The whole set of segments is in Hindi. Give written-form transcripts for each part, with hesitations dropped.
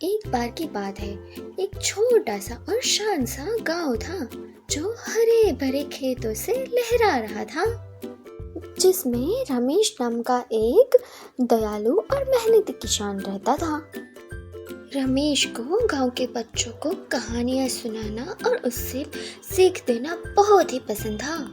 एक बार की बात है। एक छोटा सा और शांत सा गांव था जो हरे भरे खेतों से लहरा रहा था, जिसमें रमेश नाम का एक दयालु और मेहनती किसान रहता था। रमेश को गांव के बच्चों को कहानियां सुनाना और उससे सीख देना बहुत ही पसंद था।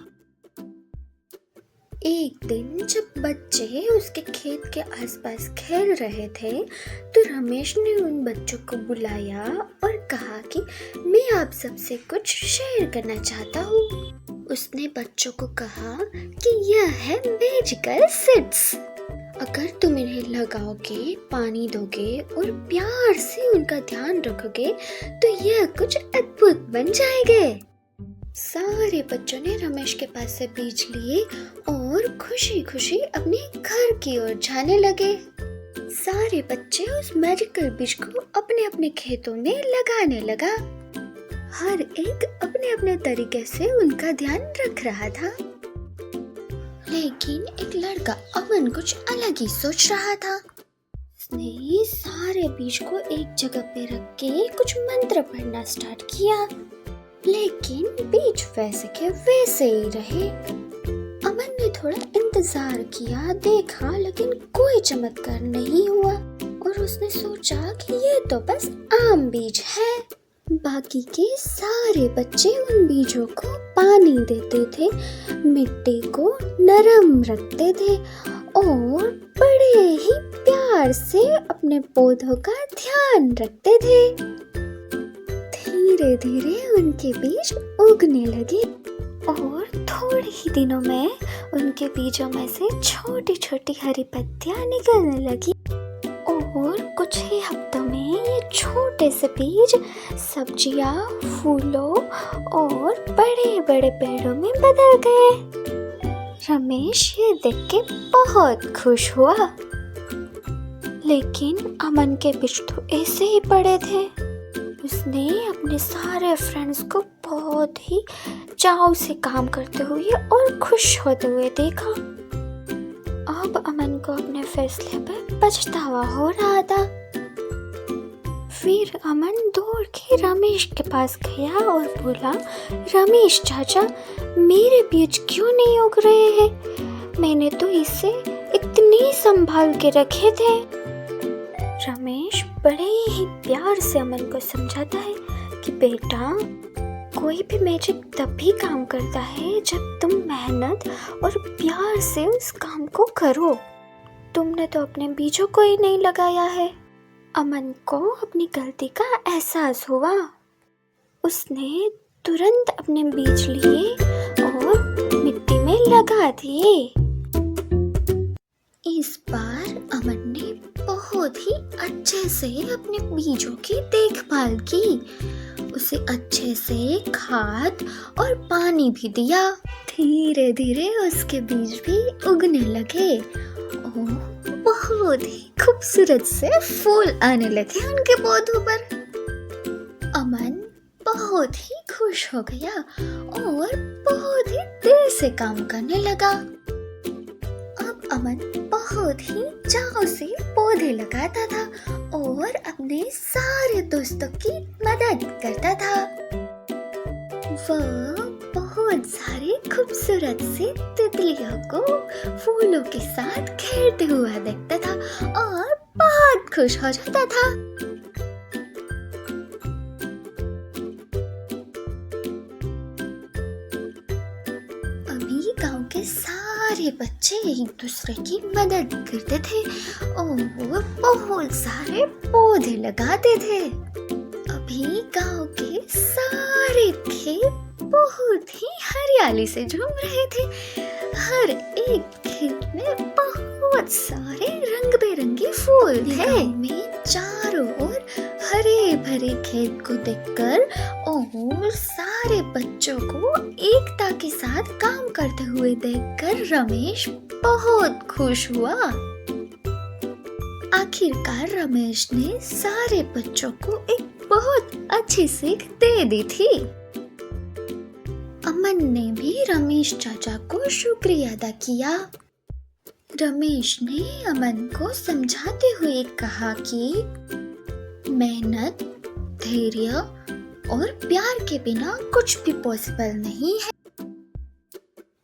एक दिन जब बच्चे उसके खेत के आसपास खेल रहे थे, तो रमेश ने उन बच्चों को बुलाया और कहा कि मैं आप सबसे कुछ शेयर करना चाहता हूँ। उसने बच्चों को कहा कि यह है मैजिकल सीड्स। अगर तुम इन्हें लगाओगे, पानी दोगे और प्यार से उनका ध्यान रखोगे, तो यह कुछ अद्भुत बन जाएंगे। सारे बच्चों ने रमेश के पास से बीज लिए और खुशी खुशी अपने घर की ओर जाने लगे। सारे बच्चे उस मैजिकल बीज को अपने अपने खेतों में लगाने लगा। हर एक अपने अपने तरीके से उनका ध्यान रख रहा था, लेकिन एक लड़का अमन कुछ अलग ही सोच रहा था। उसने सारे बीज को एक जगह पे रख के कुछ मंत्र पढ़ना स्टार्ट किया, लेकिन बीज वैसे के वैसे ही रहे। अमन ने थोड़ा इंतजार किया, देखा, लेकिन कोई चमत्कार नहीं हुआ और उसने सोचा कि ये तो बस आम बीज है। बाकी के सारे बच्चे उन बीजों को पानी देते थे, मिट्टी को नरम रखते थे और बड़े ही प्यार से अपने पौधों का ध्यान रखते थे। धीरे धीरे उनके बीज उगने लगे और थोड़े ही दिनों में उनके बीजों में से छोटी छोटी हरी पत्तियां निकलने लगी और कुछ ही हफ्तों में ये छोटे से बीज सब्जियां, फूलों और बड़े बड़े पेड़ों में बदल गए। रमेश ये देख के बहुत खुश हुआ, लेकिन अमन के बीज तो ऐसे ही पड़े थे। उसने अपने सारे फ्रेंड्स को बहुत ही चाव से काम करते हुए और खुश होते हुए देखा। अब अमन को अपने फैसले पर पछतावा हो रहा था। फिर अमन दौड़ के रमेश के पास गया और बोला, रमेश चाचा, मेरे बीज क्यों नहीं उग रहे हैं? मैंने तो इसे इतनी संभाल के रखे थे। रमेश बड़े ही प्यार से अमन को समझाता है कि बेटा, कोई भी मैजिक तब भी काम करता है जब तुम मेहनत और प्यार से उस काम को करो। तुमने तो अपने बीजों को ही नहीं लगाया है। अमन को अपनी गलती का एहसास हुआ। उसने तुरंत अपने बीज लिए और मिट्टी में लगा दिए। इस बार अमन ने बहुत ही अच्छे से अपने बीजों की देखभाल की। उसे अच्छे से खाद और पानी भी दिया। धीरे धीरे उसके बीज भी उगने लगे और बहुत ही खूबसूरत से फूल आने लगे उनके पौधों पर। अमन बहुत ही खुश हो गया और बहुत ही दिल से काम करने लगा। अब अमन बहुत ही चाव से पौधे लगाता था और अपने सारे दोस्तों की मदद करता था। वह बहुत सारे खूबसूरत से तितलियों को फूलों के साथ खेलते हुआ देखता था और बहुत खुश हो जाता था। अभी गांव के सारे बच्चे एक दूसरे की मदद करते थे और बहुत सारे पौधे लगाते थे। अभी गांव के सारे खेत बहुत ही हरियाली से झूम रहे थे। हर एक खेत में बहुत सारे रंग बिरंगे फूल थे। गांव में चारों ओर हरे भरे खेत को देखकर और सारे बच्चों को एकता के साथ काम करते हुए देखकर रमेश बहुत खुश हुआ। आखिरकार रमेश ने सारे बच्चों को एक बहुत अच्छी सीख दे दी थी। अमन ने भी रमेश चाचा को शुक्रिया अदा किया। रमेश ने अमन को समझाते हुए कहा कि मेहनत, धैर्य और प्यार के बिना कुछ भी पॉसिबल नहीं है।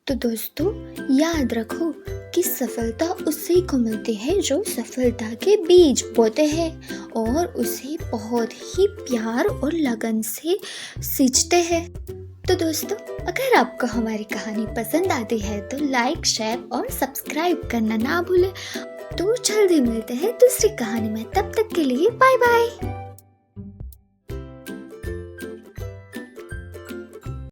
तो दोस्तों, याद रखो कि सफलता उसी को मिलती है जो सफलता के बीज बोते हैं और उसे बहुत ही प्यार और लगन से सींचते हैं। तो दोस्तों, अगर आपको हमारी कहानी पसंद आती है तो लाइक, शेयर और सब्सक्राइब करना ना भूलें। तो जल्दी मिलते हैं दूसरी कहानी में, तब तक के लिए बाय बाय।